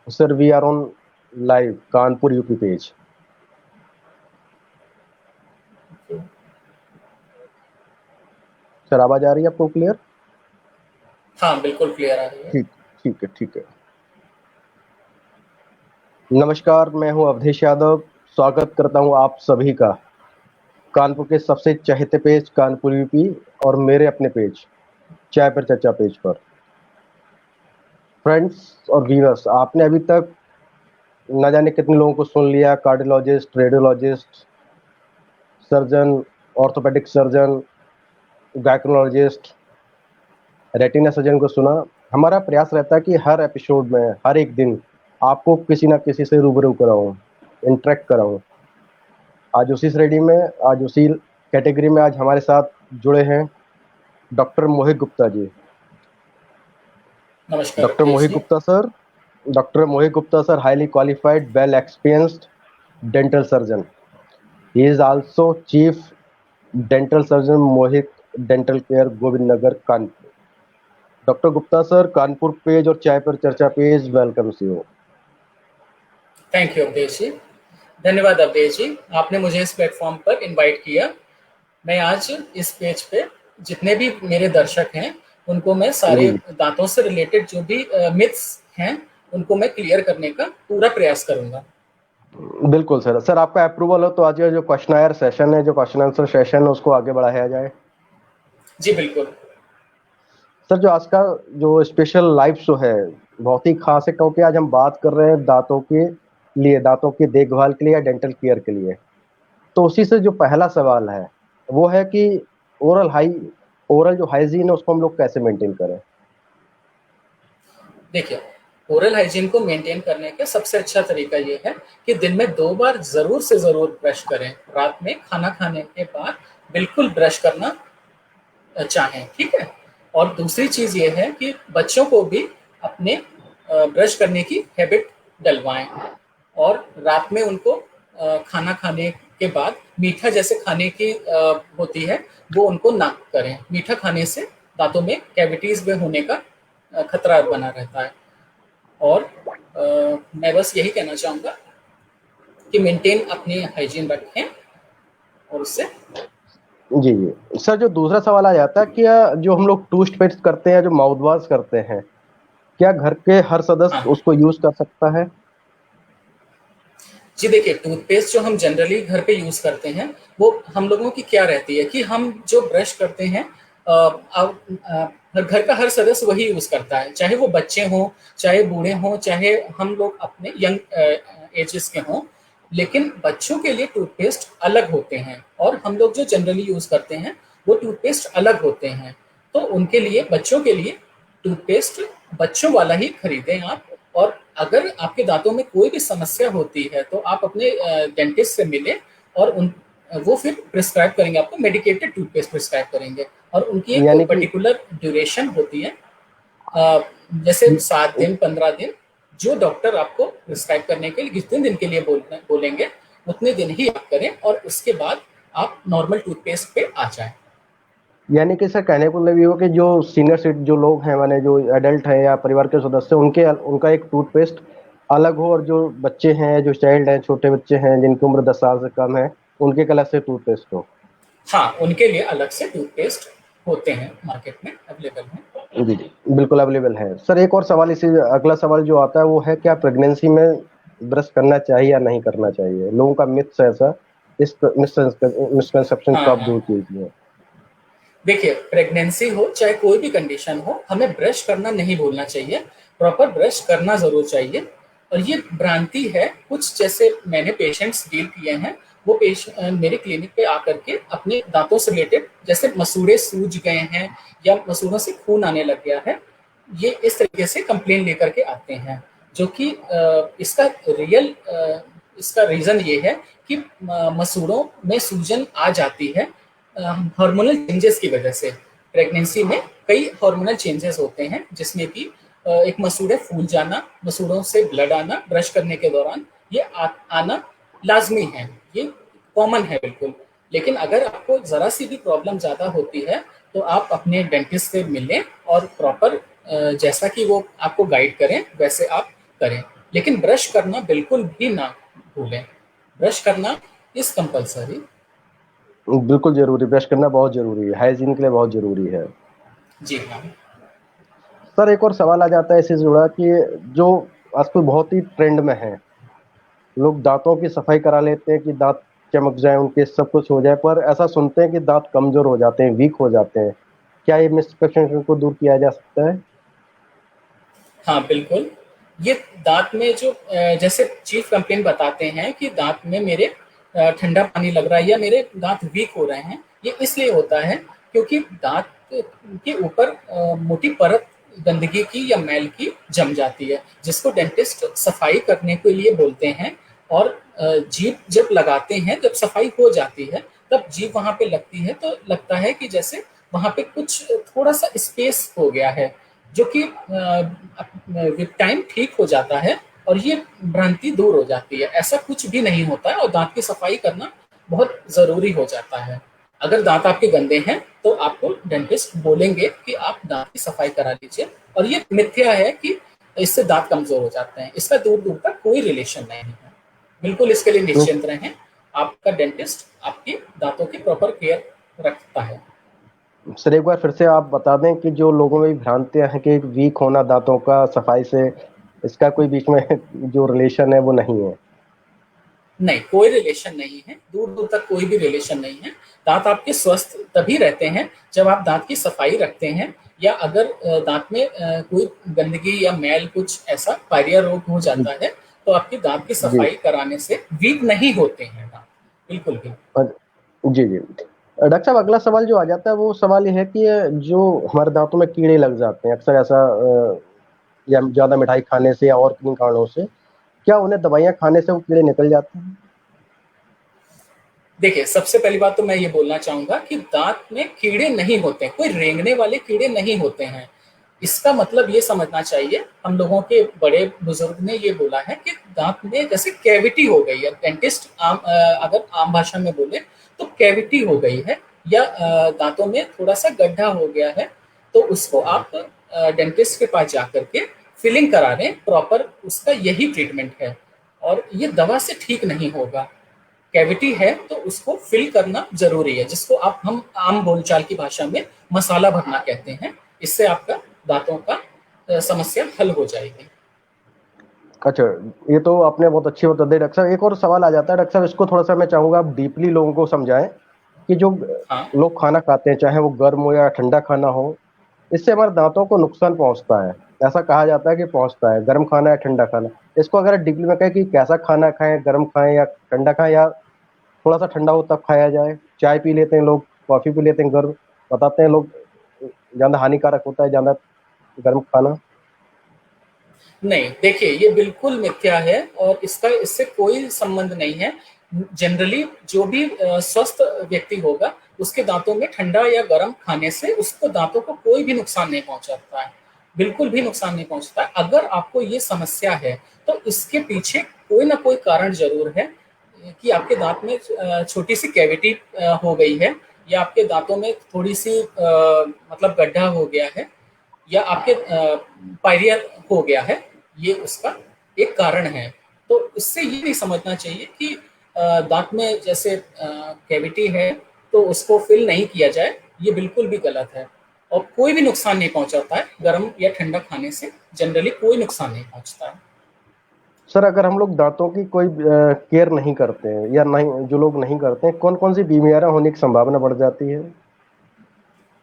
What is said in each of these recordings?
Sir, we are on live Kanpur UP page. Sir आवाज आ रही है आपको क्लियर? हाँ बिल्कुल क्लियर आ रही है। ठीक ठीक है ठीक है। नमस्कार, मैं हूं अवधेश यादव। स्वागत करता हूं आप सभी का कानपुर के सबसे चहेते पेज कानपुर यूपी और मेरे अपने पेज चाय पर चर्चा पेज पर। फ्रेंड्स और व्यूअर्स, आपने अभी तक न जाने कितने लोगों को सुन लिया। Cardiologist, radiologist, surgeon, orthopaedic surgeon, gynaecologist, retina surgeon को सुना। हमारा प्रयास रहता है कि हर एपिसोड में, हर एक दिन आपको किसी ना किसी से रूबरू कराऊं, इंटरेक्ट कराऊं। आज उसी श्रेणी में, आज उसी कैटेगरी में आज हमारे साथ जुड़े हैं डॉक्टर मोहित गुप्ता जी। नमस्कार doctor Awadhesh Mohit ji. Gupta sir doctor Mohit Gupta sir, highly qualified, well experienced dental surgeon. He is also chief dental surgeon Mohit Dental Care, Govind Nagar, Kanpur. Doctor Gupta sir, Kanpur page और Chai Par Charcha page welcomes you. Thank you Awadhesh ji. धन्यवाद अवधेश जी, आपने मुझे इस प्लेटफॉर्म पर इनवाइट किया। मैं आज इस पेज पे जितने भी मेरे दर्शक हैं उनको मैं सारे जी दांतों से रिलेटेड जो भी मिथ्स हैं उनको मैं क्लियर करने का पूरा प्रयास करूंगा। बिल्कुल सर। सर आपका अप्रूवल हो तो आज ये जो क्वेश्चन सेशन है, जो क्वेश्चन आंसर सेशन है, उसको आगे बढ़ाया जाए। जी बिल्कुल। सर जो आज का जो स्पेशल लाइव शो है बहुत ही खास है, क्योंकि आज हम बात कर रहे हैं दांतों के लिए, दांतों की देखभाल के लिए या डेंटल केयर के लिए। तो उसी से जो पहला सवाल है वो है कि ओरल हाई ओरल जो हाइजीन है उसको हम लोग कैसे मेंटेन करें? देखिए, ओरल हाइजीन को मेंटेन करने का सबसे अच्छा तरीका ये है कि दिन में 2 बार ज़रूर से ज़रूर ब्रश करें। रात में खाना खाने के बाद बिल्कुल ब्रश करना चाहें, ठीक है? और दूसरी चीज़ ये है कि बच्चों को भी अपने ब्रश करने की हैबिट डलवाएँ और रात में उनको खाना खाने के बाद मीठा जैसे खाने की होती है, वो उनको ना करें। मीठा खाने से दाँतों में कैविटीज़ में होने का खतरा बना रहता है। और मैं बस यही कहना चाहूँगा कि मेंटेन अपनी हाइजीन रखें और उससे जी जी सर, जो दूसरा सवाल आ जाता है, क्या जो हम लोग टूथपेस्ट करते हैं, जो माउथ वॉश करते हैं, क्या घर के हर हाँ। सदस्य उसको यूज कर सकता है? जी देखिए, टूथपेस्ट जो हम जनरली घर पे यूज़ करते हैं, वो हम लोगों की क्या रहती है कि हम जो ब्रश करते हैं घर का हर सदस्य वही यूज़ करता है, चाहे वो बच्चे हों, चाहे बूढ़े हों, चाहे हम लोग अपने यंग एजेस के हों। लेकिन बच्चों के लिए टूथपेस्ट अलग होते हैं और हम लोग जो जनरली यूज़ करते हैं, वो टूथपेस्ट अलग होते हैं। तो उनके लिए, बच्चों के लिए टूथपेस्ट बच्चों वाला ही खरीदें आप। और अगर आपके दांतों में कोई भी समस्या होती है तो आप अपने डेंटिस्ट से मिलें और उन वो फिर प्रिस्क्राइब करेंगे, आपको मेडिकेटेड टूथपेस्ट प्रिस्क्राइब करेंगे और उनकी एक यानी कि पर्टिकुलर ड्यूरेशन होती है, अ, जैसे 7 दिन 15 दिन, जो डॉक्टर आपको प्रिस्क्राइब करने के लिए जितने दिन के लिए बोलेंगे उतने दिन ही आप करें और उसके बाद आप नॉर्मल टूथपेस्ट पे आ जाएं। यानी कि सर कहने को मतलब ये हो कि जो सीनियर सिटीजन जो लोग हैं, माने जो एडल्ट हैं या परिवार के सदस्य, उनके उनका एक टूथपेस्ट अलग हो, और जो बच्चे हैं, जो चाइल्ड हैं, छोटे बच्चे हैं जिनकी उम्र 10 साल से कम है, उनके एक अलग से टूथपेस्ट हो। हाँ, उनके लिए अलग से टूथपेस्ट होते हैं, मार्केट में अवेलेबल हैं। जी जी बिल्कुल अवेलेबल है। सर एक और सवाल, इसी अगला सवाल जो आता है वो है, क्या प्रेगनेंसी में ब्रश करना चाहिए या नहीं करना चाहिए? लोगों का मिथ्स है ऐसा, इस मिसकंसेप्शन को हाँ, आप हाँ। दूर कीजिए। देखिए, प्रेगनेंसी हो चाहे कोई भी कंडीशन हो, हमें ब्रश करना नहीं भूलना चाहिए। प्रॉपर ब्रश करना ज़रूर चाहिए। और ये भ्रांति है कुछ, जैसे मैंने पेशेंट्स डील किए हैं, वो मेरे क्लिनिक पे आकर के अपने दांतों से रिलेटेड, जैसे मसूड़े सूज गए हैं या मसूड़ों से खून आने लग गया है, ये इस तरीके से कंप्लेन लेकर के आते हैं। जो कि इसका रीज़न ये है कि मसूड़ों में सूजन आ जाती है हार्मोनल चेंजेस की वजह से। प्रेगनेंसी में कई हार्मोनल चेंजेस होते हैं जिसमें कि एक मसूड़े फूल जाना, मसूड़ों से ब्लड आना ब्रश करने के दौरान, ये आना लाजमी है, ये कॉमन है बिल्कुल। लेकिन अगर आपको ज़रा सी भी प्रॉब्लम ज़्यादा होती है तो आप अपने डेंटिस्ट से मिलें और प्रॉपर जैसा कि वो आपको गाइड करें वैसे आप करें। लेकिन ब्रश करना बिल्कुल भी ना भूलें। ब्रश करना इज कंपलसरी। बिल्कुल ज़रूरी, ब्रश करना बहुत ज़रूरी है, हाइजीन के लिए बहुत ज़रूरी है। जी हाँ। सर एक और सवाल आ जाता है इससे जुड़ा कि जो आजकल बहुत ही ट्रेंड में है, लोग दाँतों की सफाई करा लेते हैं कि दाँत चमक जाएँ उनके, सब कुछ हो जाए, पर ऐसा सुनते हैं कि दाँत कमज़ोर हो जाते हैं, वीक हो जाते हैं। क्या ये मिसकंसेप्शन को दूर किया जा सकता है? हाँ, बिल्कुल। ये दाँत में जो जैसे चीफ कंप्लेंट बताते हैं कि दाँत में मेरे ठंडा पानी लग रहा है या मेरे दाँत वीक हो रहे हैं, ये इसलिए होता है क्योंकि दाँत के ऊपर मोटी परत गंदगी की या मैल की जम जाती है, जिसको डेंटिस्ट सफाई करने के लिए बोलते हैं। और जीभ जब लगाते हैं, जब सफाई हो जाती है, तब जीभ वहाँ पे लगती है तो लगता है कि जैसे वहाँ पे कुछ थोड़ा-सा स्पेस हो गया है, जो कि विद टाइम ठीक हो जाता है और ये भ्रांति दूर हो जाती है। ऐसा कुछ भी नहीं होता है और दाँत की सफाई करना बहुत ज़रूरी हो जाता है। अगर दाँत आपके गंदे हैं, तो आपको डेंटिस्ट बोलेंगे कि आप दाँत की सफाई करा लीजिए, और ये मिथ्या है कि इससे दाँत कमज़ोर हो जाते हैं। इसका दूर-दूर तक कोई रिलेशन नहीं है। बिल्कुल इसके लिए तो निश्चिंत रहें, आपका डेंटिस्ट आपके दाँतों की प्रॉपर केयर रखता है। सर एक बार फिर से आप बता दें कि जो लोगों में भ्रांतियाँ हैं कि वीक होना दाँतों का सफाई से, इसका कोई बीच में जो रिलेशन है वो नहीं है। नहीं, कोई रिलेशन नहीं है, दूर-दूर तक कोई भी रिलेशन नहीं है। दाँत आपके स्वस्थ तभी रहते हैं जब आप दाँत की सफाई रखते हैं, या अगर दाँत में कोई गंदगी या मैल कुछ ऐसा पायरिया रोग हो जी, जाता है, तो आपके दाँत की जी। सफाई कराने से वीक नहीं होते हैं दाँत, बिल्कुल भी। जी, जी। डॉक्टर साहब अगला सवाल जो आ जाता है वो सवाल ये है कि जो हमारे दाँतों में कीड़े लग जाते हैं, अक्सर ऐसा या ज़्यादा मिठाई खाने से या और किन्हीं कारणों से, क्या उन्हें दवाइयाँ खाने से वो कीड़े निकल जाते हैं? देखिए, सबसे पहली बात तो मैं ये बोलना चाहूँगा कि दाँत में कीड़े नहीं होते हैं, कोई रेंगने वाले कीड़े नहीं होते हैं। इसका मतलब ये समझना चाहिए, हम लोगों के बड़े बुजुर्ग ने ये बोला है कि दाँत में जैसे कैविटी हो गई है, डेंटिस्ट अगर आम भाषा में बोले तो कैविटी हो गई है, या दाँतों में थोड़ा-सा गड्ढा हो गया है, तो उसको आप डेंटिस्ट के पास जाकर के फिलिंग करा लें, प्रॉपर उसका यही ट्रीटमेंट है, और ये दवा से ठीक नहीं होगा। कैविटी है तो उसको फिल करना ज़रूरी है, जिसको हम आम बोलचाल की भाषा में मसाला भरना कहते हैं। इससे आपका दाँतों का समस्या हल हो जाएगी। अच्छा, ये तो आपने बहुत अच्छी बता दी डॉक्टर साहब। एक और सवाल आ जाता है डॉक्टर साहब, इसको थोड़ा-सा मैं चाहूँगा आप डीपली लोगों को समझाएँ कि जो हाँ, लोग खाना खाते हैं, चाहे वो गर्म हो या ठंडा खाना हो, इससे हमारे दाँतों को नुकसान पहुँचता है। ऐसा कहा जाता है कि पहुँचता है, गर्म खाना या ठंडा खाना। इसको अगर डीपली में कहें कि कैसा खाना खाएँ, गर्म खाएँ या ठंडा खाएँ, या थोड़ा-सा ठंडा हो तब खाया जाए? चाय पी लेते हैं लोग, कॉफ़ी पी लेते हैं गर्म, बताते हैं लोग ज़्यादा हानिकारक होता है ज़्यादा गर्म खाना। नहीं, देखिए ये बिल्कुल मिथ्या है और इसका इससे कोई संबंध नहीं है। जनरली जो भी स्वस्थ व्यक्ति होगा, उसके दाँतों में ठंडा या गर्म खाने से उसको दाँतों को कोई भी नुकसान नहीं पहुँचाता है, बिल्कुल भी नुकसान नहीं पहुँचता है। अगर आपको ये समस्या है, तो इसके पीछे कोई ना कोई कारण ज़रूर है, कि आपके दाँत में छोटी-सी कैविटी हो गई है, या आपके दाँतों में थोड़ी-सी मतलब गड्ढा हो गया है, या आपके पायरिया हो गया है, ये उसका एक कारण है। तो इससे ये नहीं समझना चाहिए कि दाँत में जैसे कैविटी है, तो उसको फिल नहीं किया जाए, ये बिल्कुल भी गलत है। और कोई भी नुकसान नहीं पहुँचाता है, गरम या ठंडा खाने से जनरली कोई नुकसान नहीं पहुँचता है। सर अगर हम लोग दाँतों की कोई केयर नहीं करते हैं या नहीं, जो लोग नहीं करते हैं, कौन-कौन सी बीमारियाँ होने की संभावना बढ़ जाती है?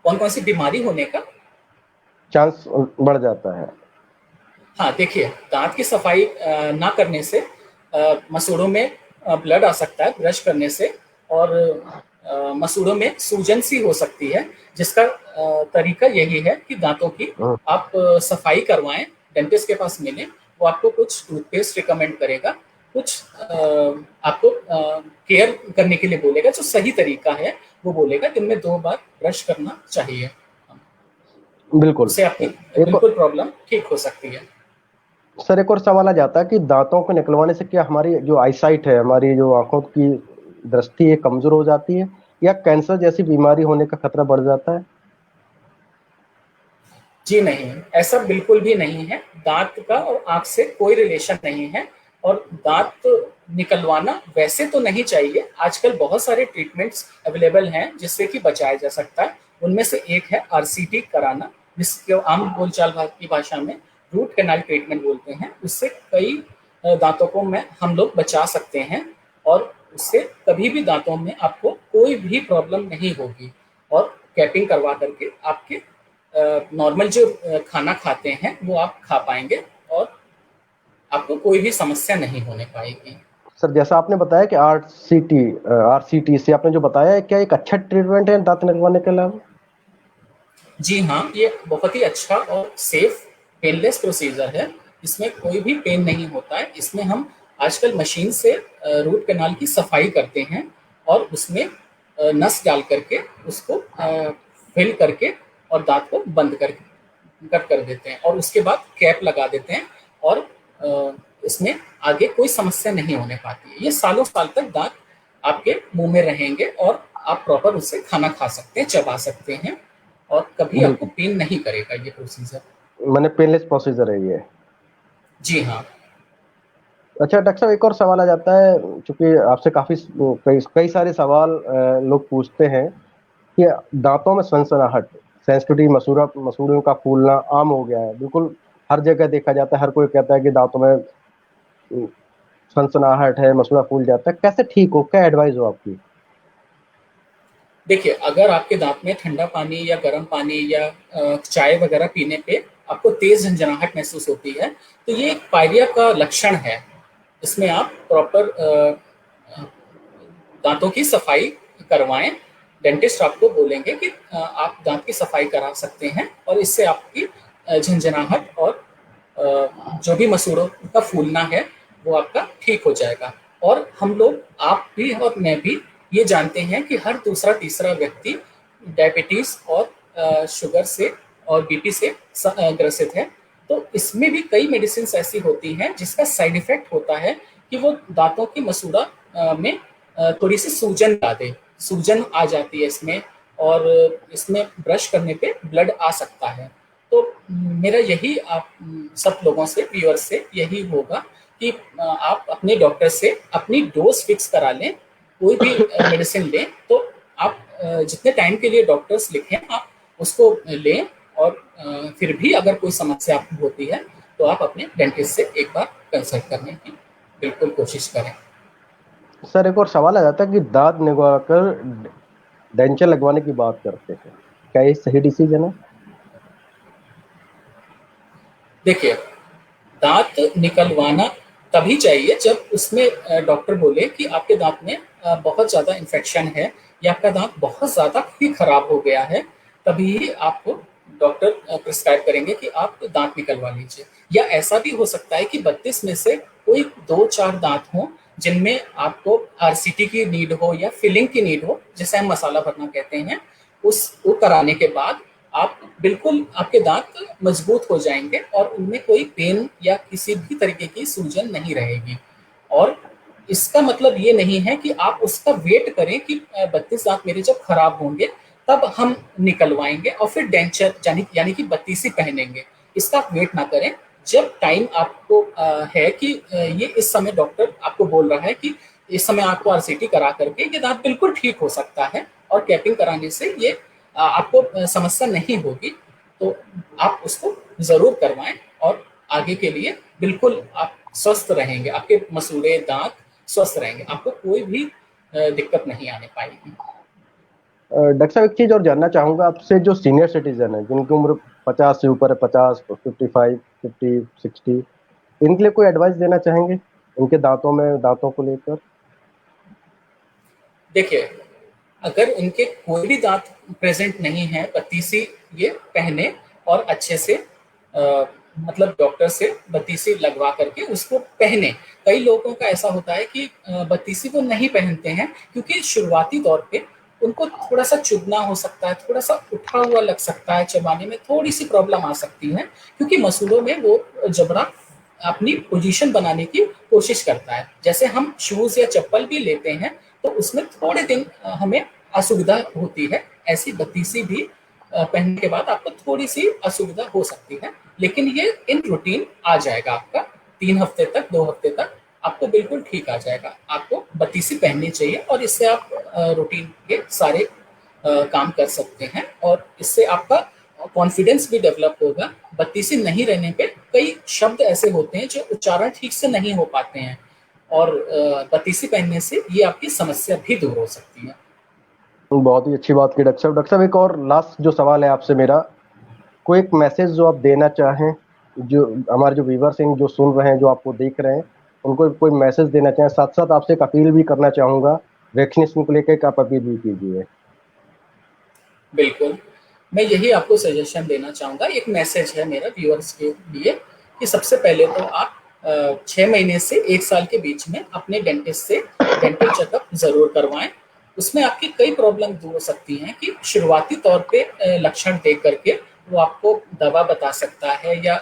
कौन-कौन सी बीमारी होने का? चांस बढ़ जाता है? हाँ, देखिए, दाँत की सफाई ना करने से मसूड़ों में ब्लड आ सकता है ब्रश करने से, और मसूड़ों में सूजन सी हो सकती है, जिसका तरीका यही है कि दाँतों की हुँ, आप सफाई करवाएँ, डेंटिस्ट के पास मिलें, वो आपको कुछ टूथपेस्ट रिकमेंड करेगा, कुछ आपको केयर करने के लिए बोलेगा, जो सही तरीका है, वो बोलेगा दिन में 2 बार ब्रश करना चाहिए। बिल्कुल। उससे आपकी एक बिल्कुल प्रॉब्लम ठीक हो सकती है। सर एक और सवाल आ जाता है कि दाँतों को निकलवाने से क्या हमारी जो आईसाइट है, हमारी जो आँखों की दृष्टि है कमज़ोर हो जाती है, या कैंसर जैसी बीमारी होने का खतरा बढ़ जाता है? जी नहीं, ऐसा बिल्कुल भी नहीं है। दांत का और आंख से कोई रिलेशन नहीं है। और दांत निकलवाना वैसे तो नहीं चाहिए। आजकल बहुत सारे ट्रीटमेंट्स अवेलेबल हैं जिससे कि बचाया जा सकता है। उनमें से एक है आरसीटी कराना, जिसको आम बोलचाल की भाषा में रूट कैनाल ट्रीटमेंट बोलते हैं। उससे कई दांतों को में हम लोग बचा सकते हैं, और उससे कभी भी दांतों में आपको कोई भी प्रॉब्लम नहीं होगी। और कैपिंग करवा करके आपके नॉर्मल जो खाना खाते हैं वो आप खा पाएंगे, और आपको कोई भी समस्या नहीं होने पाएगी। सर जैसा आपने बताया कि आरसीटी से आपने जो बताया है, क्या एक अच्छा ट्रीटमेंट है दांत निकलवाने के अलावा? जी हाँ, ये बहुत ही अच्छा और सेफ पेनलेस प्रोसीजर है। इसमें कोई भी पेन नहीं होता है। इसमें हम आजकल मशीन से रूट कैनाल की सफाई करते हैं, और उसमें नस डाल करके उसको फिल करके और दांत को बंद कर देते हैं, और उसके बाद कैप लगा देते हैं। और इसमें आगे कोई समस्या नहीं होने पाती है। ये सालों साल तक दांत आपके मुंह में रहेंगे, और आप प्रॉपर उससे खाना खा सकते हैं, चबा सकते हैं, और कभी आपको बिल्कुल, पेन नहीं करेगा ये प्रोसीजर। मैंने पेनलेस प्रोसीजर है ये। जी हाँ। अच्छा डॉक्टर साहब, एक और सवाल आ जाता है, चूंकि आपसे काफी कई कई सारे सवाल लोग पूछते हैं कि दांतों में सनसनाहट, सेंसिटिविटी, मसूड़ों का फूलना आम हो गया है, बिल्कुल हर जगह देखा जाता है। हर कोई कहता है कि दांतों में सनसनाहट है, मसूड़ा फूल जाता है, कैसे ठीक हो, क्या एडवाइस हो आपकी? देखिए, अगर आपके दांत में ठंडा पानी या गर्म पानी या चाय वगैरह पीने पे आपको तेज झंझनाहट महसूस होती है, तो ये एक पायरिया का लक्षण है। इसमें आप प्रॉपर दांतों की सफाई करवाएं। डेंटिस्ट आपको बोलेंगे कि आप दांत की सफाई करा सकते हैं, और इससे आपकी झंझनाहट और जो भी मसूड़ों का फूलना है वो आपका ठीक हो जाएगा। और हम लोग, आप भी और मैं भी, ये जानते हैं कि हर दूसरा तीसरा व्यक्ति डायबिटीज और शुगर से और बीपी से ग्रसित है। तो इसमें भी कई मेडिसिन ऐसी होती हैं जिसका साइड इफेक्ट होता है कि वो दांतों की मसूड़ा में थोड़ी सी सूजन ला दे। सूजन आ जाती है इसमें, और इसमें ब्रश करने पे ब्लड आ सकता है। तो मेरा यही आप सब लोगों से, व्यूअर्स से यही होगा कि आप अपने डॉक्टर से अपनी डोज फिक्स करा लें। कोई भी मेडिसिन लें तो आप जितने टाइम के लिए डॉक्टर्स लिखें आप उसको लें। और फिर भी अगर कोई समस्या आपको होती है तो आप अपने डेंटिस्ट से एक बार कंसल्ट करने की बिल्कुल कोशिश करें। सर एक और सवाल आ जाता है कि दांत निकलवाकर डेंचर लगवाने की बात करते हैं, क्या ये सही डिसीजन है? देखिए, दांत निकलवाना तभी चाहिए जब उसमें डॉक्टर बोले कि आपके दांत में बहुत ज़्यादा इन्फेक्शन है, या आपका दांत बहुत ज़्यादा ही खराब हो गया है। तभी आपको डॉक्टर प्रिस्क्राइब करेंगे कि आप दांत निकलवा लीजिए। या ऐसा भी हो सकता है कि 32 में से कोई 2-4 दांत हों जिनमें आपको आरसीटी की नीड हो या फिलिंग की नीड हो, जिसे हम मसाला भरना कहते हैं। उसको कराने के बाद आप बिल्कुल, आपके दांत मजबूत हो जाएंगे, और उनमें कोई पेन या किसी भी तरीके की सूजन नहीं रहेगी। और इसका मतलब ये नहीं है कि आप उसका वेट करें कि 32 दांत मेरे जब खराब होंगे तब हम निकलवाएंगे और फिर डेंचर यानी कि 32 पहनेंगे। इसका आप वेट ना करें। जब टाइम आपको है कि ये इस समय डॉक्टर आपको बोल रहा है कि इस समय आपको आरसीटी करा करके ये दांत बिल्कुल ठीक हो सकता है, और कैपिंग कराने से ये आपको समस्या नहीं होगी, तो आप उसको ज़रूर करवाएं। और आगे के लिए बिल्कुल आप स्वस्थ रहेंगे, आपके मसूड़े दांत स्वस्थ रहेंगे, आपको कोई भी दिक्कत नहीं आने पाएगी। डॉक्टर साहब एक चीज और जानना चाहूंगा आपसे, जो सीनियर सिटीजन है जिनकी उम्र 50 से ऊपर है, 50, 55, 50, 60, इनके लिए कोई एडवाइस देना चाहेंगे इनके दांतों को लेकर? देखिए, अगर इनके कोई भी दांत प्रेजेंट नहीं है, बत्तीसी ये पहने, और अच्छे से मतलब डॉक्टर से बत्तीसी लगवा करके उसको पहने। कई लोगों का ऐसा होता है कि बत्तीसी वो नहीं पहनते हैं क्योंकि शुरुआती दौर पे उनको थोड़ा सा चुभना हो सकता है, थोड़ा सा उठा हुआ लग सकता है, चबाने में थोड़ी सी प्रॉब्लम आ सकती है, क्योंकि मसूड़ों में वो जबड़ा अपनी पोजीशन बनाने की कोशिश करता है। जैसे हम शूज या चप्पल भी लेते हैं तो उसमें थोड़े दिन हमें असुविधा होती है, ऐसी बत्तीसी भी पहनने के बाद आपको थोड़ी सी असुविधा हो सकती है, लेकिन ये इन रूटीन आ जाएगा आपका 3 हफ्ते तक, 2 हफ्ते तक आपको बिल्कुल ठीक आ जाएगा। आपको बत्तीसी पहननी चाहिए और इससे आप रूटीन के सारे काम कर सकते हैं और इससे आपका कॉन्फिडेंस भी डेवलप होगा। बत्तीसी नहीं रहने पे कई शब्द ऐसे होते हैं जो उच्चारण ठीक से नहीं हो पाते हैं और बत्तीसी पहनने से ये आपकी समस्या भी दूर हो सकती है। बहुत ही अच्छी बात की डॉक्टर साहब। डॉक्टर साहब, एक और लास्ट जो सवाल है आपसे मेरा, कोई एक मैसेज जो आप देना चाहें, जो हमारे जो व्यूवर्स हैं, जो सुन रहे हैं, जो आपको देख रहे हैं, उनको कोई मैसेज देना चाहें, साथ साथ आपसे एक अपील भी करना चाहूँगा, वैक्सीनेशन को लेकर एक आप अपील भी कीजिए। बिल्कुल, मैं यही आपको सजेशन देना चाहूँगा, एक मैसेज है मेरा व्यूअर्स के लिए कि सबसे पहले तो आप 6 महीने से 1 साल के बीच में अपने डेंटिस्ट से डेंटल चेकअप ज़रूर करवाएँ। उसमें आपकी कई प्रॉब्लम दूर हो सकती हैं कि शुरुआती तौर पे लक्षण देख कर के वो आपको दवा बता सकता है या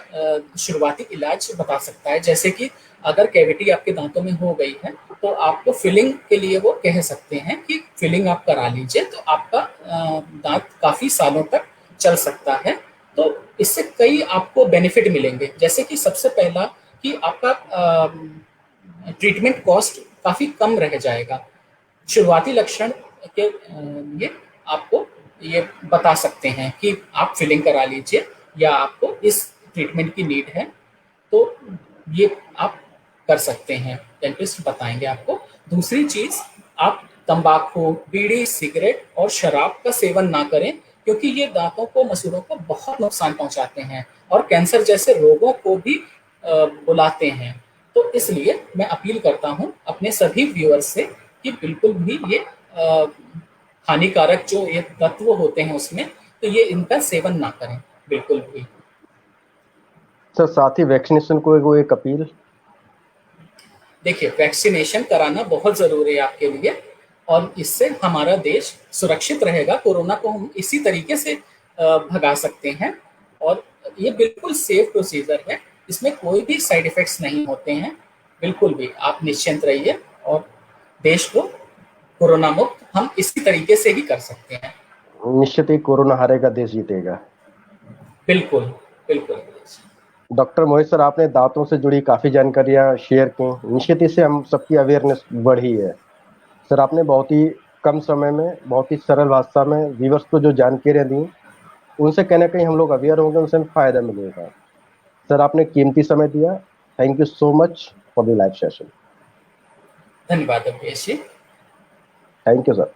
शुरुआती इलाज बता सकता है। जैसे कि अगर कैविटी आपके दाँतों में हो गई है, तो आपको फिलिंग के लिए वो कह सकते हैं कि फिलिंग आप करा लीजिए, तो आपका दाँत काफ़ी सालों तक चल सकता है। तो इससे कई आपको बेनिफिट मिलेंगे, जैसे कि सबसे पहला कि आपका ट्रीटमेंट कॉस्ट काफ़ी कम रह जाएगा। शुरुआती लक्षण के लिए आपको ये बता सकते हैं कि आप फिलिंग करा लीजिए या आपको इस ट्रीटमेंट की नीड है, तो ये आप कर सकते हैं, डेंटिस्ट बताएंगे आपको। दूसरी चीज़, आप तंबाकू, बीड़ी, सिगरेट और शराब का सेवन ना करें, क्योंकि ये दांतों को, मसूड़ों को बहुत नुकसान पहुंचाते हैं और कैंसर जैसे रोगों को भी बुलाते हैं। तो इसलिए मैं अपील करता हूं अपने सभी व्यूअर्स से कि बिल्कुल भी ये हानिकारक जो ये तत्व होते हैं उसमें, तो ये इनका सेवन ना करें बिल्कुल भी। सर, साथ ही वैक्सीनेशन को वो एक अपील। देखिए, वैक्सीनेशन कराना बहुत ज़रूरी है आपके लिए और इससे हमारा देश सुरक्षित रहेगा। कोरोना को हम इसी तरीके से भगा सकते हैं और ये बिल्कुल सेफ प्रोसीजर है, इसमें कोई भी साइड इफ़ेक्ट्स नहीं होते हैं, बिल्कुल भी। आप निश्चिंत रहिए और देश को कोरोना मुक्त हम इसी तरीके से ही कर सकते हैं। निश्चित ही कोरोना हारेगा, देश जीतेगा। बिल्कुल, बिल्कुल। डॉक्टर मोहित सर, आपने दांतों से जुड़ी काफ़ी जानकारियाँ शेयर की, निश्चित इससे हम सबकी अवेयरनेस बढ़ी है। सर, आपने बहुत ही कम समय में, बहुत ही सरल भाषा में व्यूअर्स को जो जानकारियाँ दी, उनसे कहीं ना कहीं हम लोग अवेयर होंगे, उनसे हमें फ़ायदा मिलेगा। सर, आपने कीमती समय दिया। Thank you so much for the live session. धन्यवाद Awadhesh ji. Thank you sir.